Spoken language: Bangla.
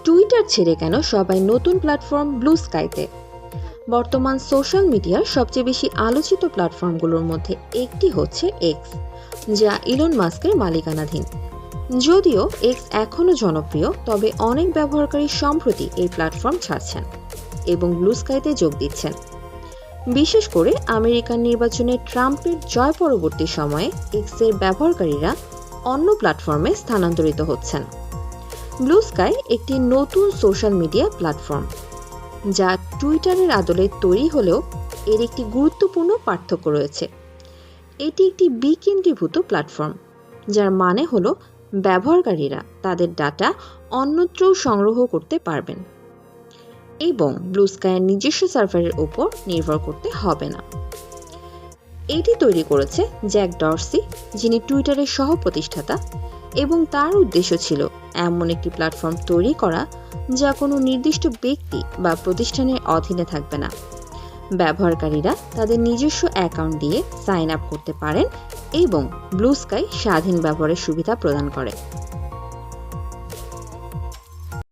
টুইটার ছেড়ে কেন সবাই নতুন প্ল্যাটফর্ম ব্লু স্কাইতে? বর্তমান সোশ্যাল মিডিয়ার সবচেয়ে বেশি আলোচিত প্ল্যাটফর্মগুলোর মধ্যে একটি হচ্ছে এক্স, যা ইলন মাস্কের মালিকানাধীন। যদিও এক্স এখনও জনপ্রিয়, তবে অনেক ব্যবহারকারী সম্প্রতি এই প্ল্যাটফর্ম ছাড়ছেন এবং ব্লু স্কাইতে যোগ দিচ্ছেন। বিশেষ করে আমেরিকান নির্বাচনে ট্রাম্পের জয় পরবর্তী সময়ে এক্সের ব্যবহারকারীরা অন্য প্ল্যাটফর্মে স্থানান্তরিত হচ্ছেন। ব্লু স্কাই একটি নতুন সোশ্যাল মিডিয়া প্ল্যাটফর্ম, যা টুইটারের আদলে তৈরি হলেও এর একটি গুরুত্বপূর্ণ পার্থক্য রয়েছে। এটি একটি বিকেন্দ্রীভূত প্ল্যাটফর্ম, যার মানে হলো ব্যবহারকারীরা তাদের ডাটা অন্যত্রও সংগ্রহ করতে পারবেন এবং ব্লু স্কাইয়ের নিজস্ব সার্ভারের উপর নির্ভর করতে হবে না। এটি তৈরি করেছে জ্যাক ডরসি, যিনি টুইটারের সহ প্রতিষ্ঠাতা, এবং তার উদ্দেশ্য ছিল এমন একটি প্ল্যাটফর্ম তৈরি করা যা কোনো নির্দিষ্ট ব্যক্তি বা প্রতিষ্ঠানের অধীনে থাকবে না। ব্যবহারকারীরা তাদের নিজস্ব অ্যাকাউন্ট দিয়ে সাইন আপ করতে পারেন এবং ব্লু স্কাই স্বাধীন ব্যবহারের সুবিধা প্রদান করে।